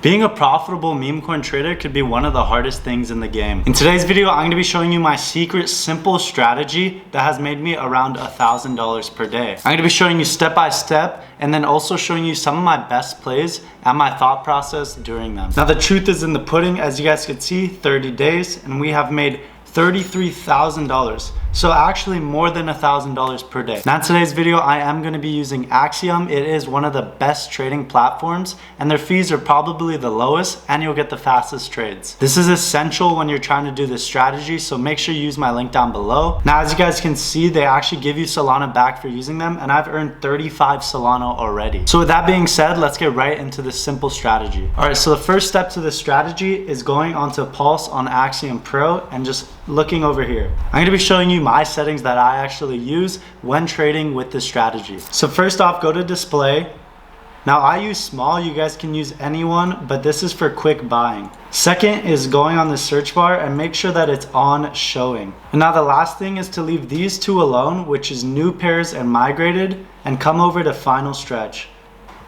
Being a profitable meme coin trader could be one of the hardest things in the game. In today's video, I'm gonna be showing you my secret, simple strategy that has made me around $1,000 per day. I'm gonna be showing you step by step and then also showing you some of my best plays and my thought process during them. Now the truth is in the pudding, as you guys can see, 30 days, and we have made $33,000. So actually more than $1,000 per day. Now in today's video, I am gonna be using Axiom. It is one of the best trading platforms and their fees are probably the lowest and you'll get the fastest trades. This is essential when you're trying to do this strategy, so make sure you use my link down below. Now as you guys can see, they actually give you Solana back for using them and I've earned 35 Solana already. So with that being said, let's get right into this simple strategy. All right, so the first step to this strategy is going onto Pulse on Axiom Pro and just looking over here. I'm gonna be showing you my settings that I actually use when trading with this strategy. So first off, go to display. Now I use small, you guys can use anyone, but this is for quick buying. Second is going on the search bar and make sure that it's on showing. And now the last thing is to leave these two alone, which is new pairs and migrated, and come over to final stretch.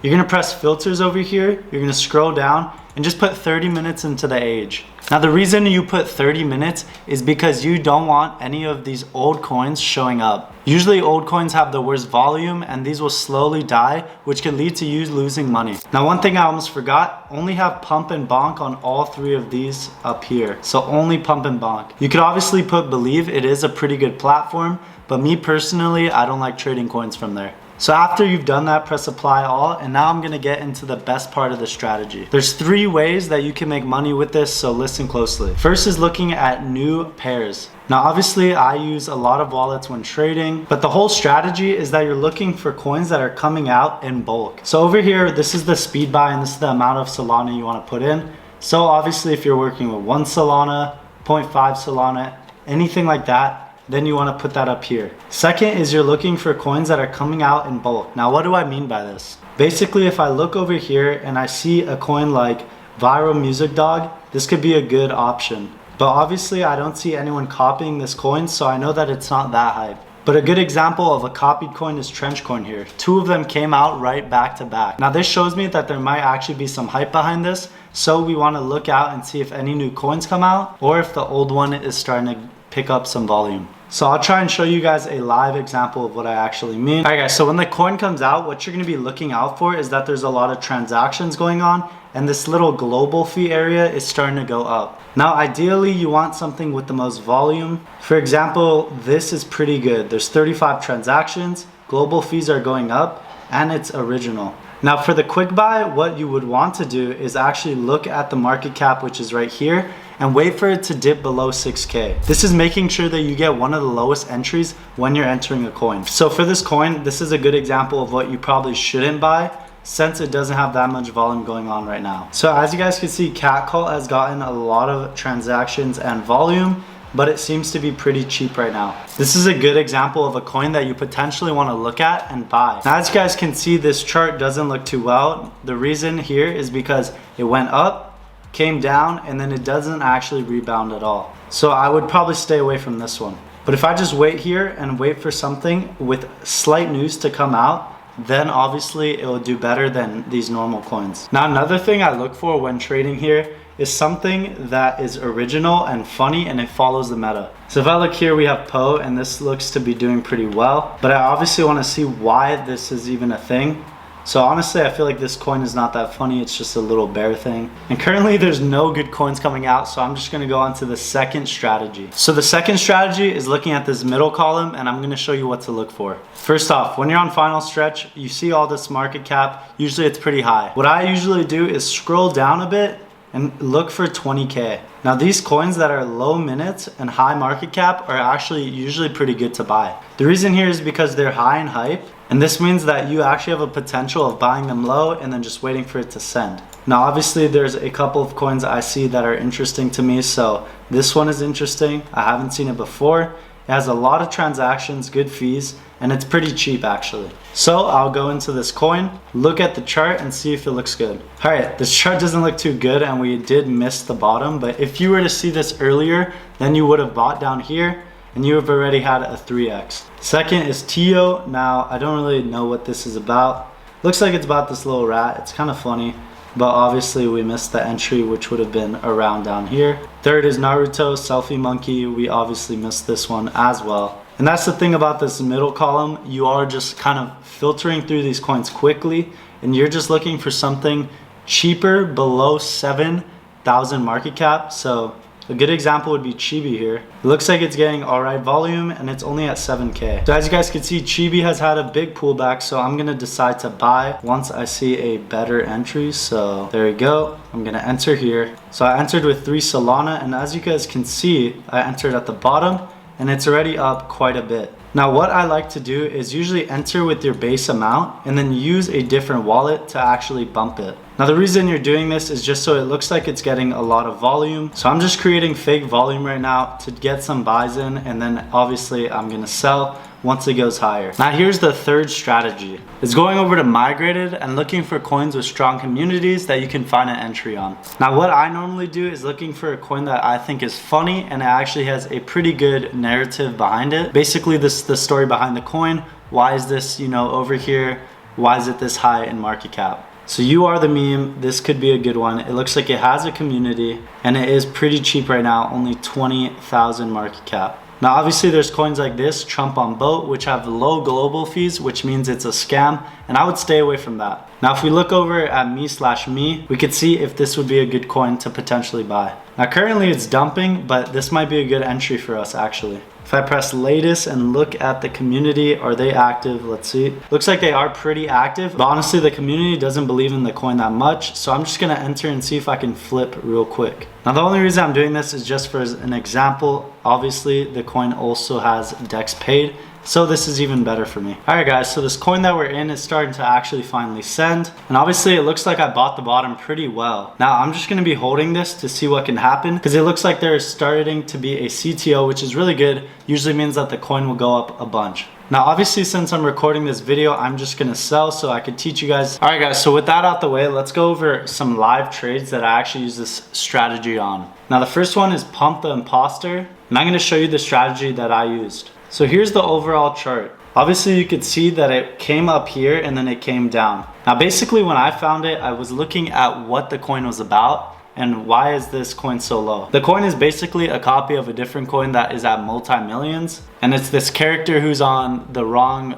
You're gonna press filters over here, you're gonna scroll down and just put 30 minutes into the age. Now the reason you put 30 minutes is because you don't want any of these old coins showing up. Usually old coins have the worst volume and these will slowly die, which can lead to you losing money. Now one thing I almost forgot, only have pump and bonk on all three of these up here. So only pump and bonk. You could obviously put believe, it is a pretty good platform, but me personally, I don't like trading coins from there. So after you've done that, press apply all, and now I'm gonna get into the best part of the strategy. There's 3 ways that you can make money with this, so listen closely. First is looking at new pairs. Now obviously I use a lot of wallets when trading, but the whole strategy is that you're looking for coins that are coming out in bulk. So over here, this is the speed buy and this is the amount of Solana you wanna put in. So obviously if you're working with 1 Solana, 0.5 Solana, anything like that, then you want to put that up here. Second is you're looking for coins that are coming out in bulk. Now what do I mean by this? Basically if I look over here and I see a coin like Viral Music Dog, this could be a good option. But obviously I don't see anyone copying this coin, so I know that it's not that hype. But a good example of a copied coin is Trench Coin here. 2 of them came out right back to back. Now this shows me that there might actually be some hype behind this, so we want to look out and see if any new coins come out or if the old one is starting to pick up some volume. So I'll try and show you guys a live example of what I actually mean. All right guys, so when the coin comes out, what you're gonna be looking out for is that there's a lot of transactions going on and this little global fee area is starting to go up. Now ideally you want something with the most volume. For example, this is pretty good. There's 35 transactions, global fees are going up, and it's original. Now for the quick buy, what you would want to do is actually look at the market cap, which is right here, and wait for it to dip below 6K. This is making sure that you get one of the lowest entries when you're entering a coin. So for this coin, this is a good example of what you probably shouldn't buy since it doesn't have that much volume going on right now. So as you guys can see, Catcall has gotten a lot of transactions and volume, but it seems to be pretty cheap right now. This is a good example of a coin that you potentially want to look at and buy. Now as you guys can see, this chart doesn't look too well. The reason here is because it went up, came down, and then it doesn't actually rebound at all. So I would probably stay away from this one. But if I just wait here and wait for something with slight news to come out, then obviously it will do better than these normal coins. Now another thing I look for when trading here is something that is original and funny and it follows the meta. So if I look here, we have Poe and this looks to be doing pretty well, but I obviously want to see why this is even a thing. So honestly, I feel like this coin is not that funny. It's just a little bear thing. And currently there's no good coins coming out. So I'm just gonna go on to the second strategy. So the second strategy is looking at this middle column and I'm gonna show you what to look for. First off, when you're on final stretch, you see all this market cap. Usually it's pretty high. What I usually do is scroll down a bit and look for 20K. Now these coins that are low minutes and high market cap are actually usually pretty good to buy. The reason here is because they're high in hype, and this means that you actually have a potential of buying them low and then just waiting for it to send. Now obviously there's a couple of coins I see that are interesting to me, so this one is interesting. I haven't seen it before. It has a lot of transactions, good fees, and it's pretty cheap actually. So I'll go into this coin, look at the chart and see if it looks good. All right, this chart doesn't look too good and we did miss the bottom, but if you were to see this earlier, then you would have bought down here and you have already had a 3x. Second is TIO. Now I don't really know what this is about. Looks like it's about this little rat. It's kind of funny. but obviously we missed the entry, which would have been around down here. Third is Naruto, Selfie Monkey. We obviously missed this one as well. And that's the thing about this middle column. You are just kind of filtering through these coins quickly, and you're just looking for something cheaper below 7,000 market cap. So a good example would be Chibi here. It looks like it's getting alright volume and it's only at 7K. So as you guys can see, Chibi has had a big pullback, so I'm gonna decide to buy once I see a better entry. So there we go. I'm gonna enter here. So I entered with 3 Solana, and as you guys can see, I entered at the bottom and it's already up quite a bit. Now what I like to do is usually enter with your base amount and then use a different wallet to actually bump it. Now the reason you're doing this is just so it looks like it's getting a lot of volume. So I'm just creating fake volume right now to get some buys in, and then obviously I'm gonna sell once it goes higher. Now here's the third strategy. It's going over to migrated and looking for coins with strong communities that you can find an entry on. Now what I normally do is looking for a coin that I think is funny and it actually has a pretty good narrative behind it. Basically the story behind the coin. Why is this, over here? Why is it this high in market cap? So you are the meme. This could be a good one. It looks like it has a community and it is pretty cheap right now, only 20,000 market cap. Now obviously there's coins like this, Trump on Boat, which have low global fees, which means it's a scam, and I would stay away from that. Now if we look over at me/me, we could see if this would be a good coin to potentially buy. Now currently it's dumping, but this might be a good entry for us actually. If I press latest and look at the community, are they active? Let's see. Looks like they are pretty active, but honestly the community doesn't believe in the coin that much, so I'm just gonna enter and see if I can flip real quick. Now the only reason I'm doing this is just for an example. Obviously the coin also has DEX paid, so this is even better for me. Alright guys, so this coin that we're in is starting to actually finally send, and obviously it looks like I bought the bottom pretty well. Now I'm just going to be holding this to see what can happen, because it looks like there's starting to be a CTO, which is really good. Usually means that the coin will go up a bunch. Now obviously since I'm recording this video, I'm just going to sell so I could teach you guys. Alright guys, so with that out the way, let's go over some live trades that I actually use this strategy on. Now the first one is Pump the Imposter, and I'm going to show you the strategy that I used. So here's the overall chart. Obviously you could see that it came up here and then it came down. Now basically when I found it, I was looking at what the coin was about and why is this coin so low. The coin is basically a copy of a different coin that is at multi-millions, and it's this character who's on the wrong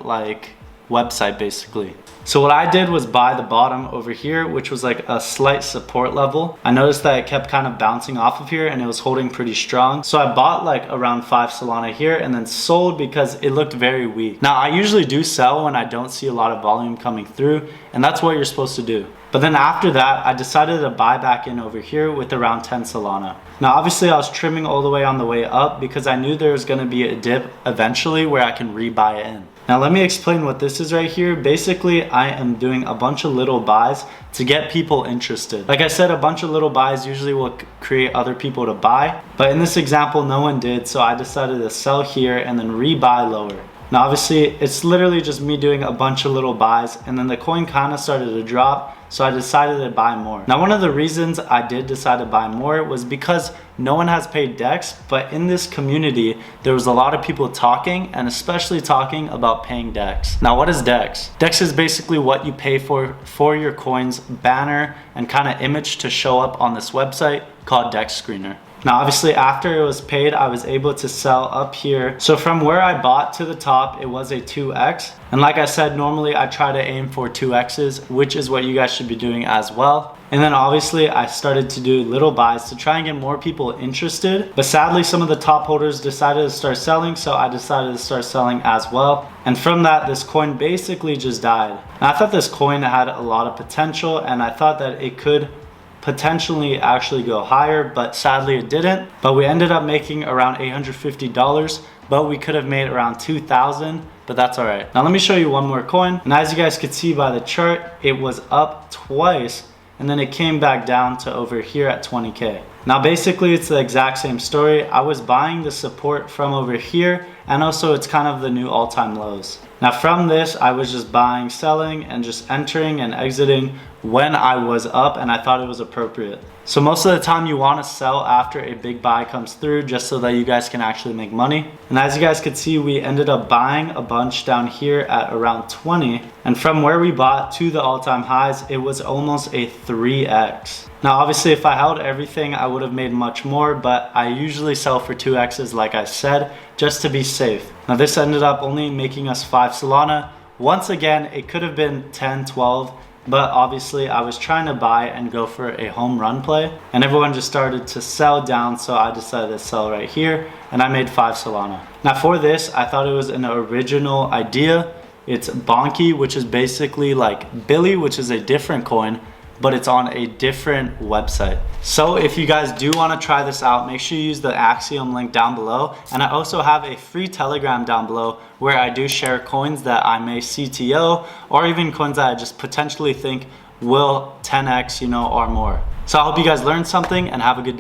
website basically. So what I did was buy the bottom over here, which was like a slight support level. I noticed that it kept kind of bouncing off of here and it was holding pretty strong. So I bought like around 5 Solana here and then sold because it looked very weak. Now I usually do sell when I don't see a lot of volume coming through, and that's what you're supposed to do. But then after that, I decided to buy back in over here with around 10 Solana. Now obviously I was trimming all the way on the way up because I knew there was going to be a dip eventually where I can rebuy it in. Now let me explain what this is right here. Basically I am doing a bunch of little buys to get people interested. Like I said, a bunch of little buys usually will create other people to buy, but in this example no one did, so I decided to sell here and then rebuy lower. Now obviously it's literally just me doing a bunch of little buys, and then the coin kind of started to drop, so I decided to buy more. Now one of the reasons I did decide to buy more was because no one has paid DEX, but in this community there was a lot of people talking, and especially talking about paying DEX. Now what is DEX? DEX is basically what you pay for your coin's banner and kind of image to show up on this website called DEX Screener. Now obviously after it was paid, I was able to sell up here. So from where I bought to the top, it was a 2x. And like I said, normally I try to aim for 2x's, which is what you guys should be doing as well. And then obviously I started to do little buys to try and get more people interested. But sadly, some of the top holders decided to start selling, so I decided to start selling as well. And from that, this coin basically just died. And I thought this coin had a lot of potential, and I thought that it could potentially actually go higher, but sadly it didn't. But we ended up making around $850, but we could have made around 2,000, but that's all right. Now let me show you one more coin. And as you guys could see by the chart, it was up twice and then it came back down to over here at 20K. Now basically it's the exact same story. I was buying the support from over here, and also it's kind of the new all-time lows. Now from this, I was just buying, selling, and just entering and exiting when I was up and I thought it was appropriate. So most of the time you want to sell after a big buy comes through, just so that you guys can actually make money. And as you guys could see, we ended up buying a bunch down here at around 20. And from where we bought to the all-time highs, it was almost a 3x. Now obviously if I held everything, I would have made much more, but I usually sell for 2x's like I said, just to be safe. Now this ended up only making us 5 Solana. Once again, it could have been 10, 12, but obviously I was trying to buy and go for a home run play, and everyone just started to sell down, so I decided to sell right here, and I made 5 Solana. Now for this, I thought it was an original idea. It's Bonky, which is basically like Billy, which is a different coin, but it's on a different website. So if you guys do want to try this out, make sure you use the Axiom link down below. And I also have a free Telegram down below where I do share coins that I may CTO, or even coins that I just potentially think will 10x, or more. So I hope you guys learned something, and have a good day.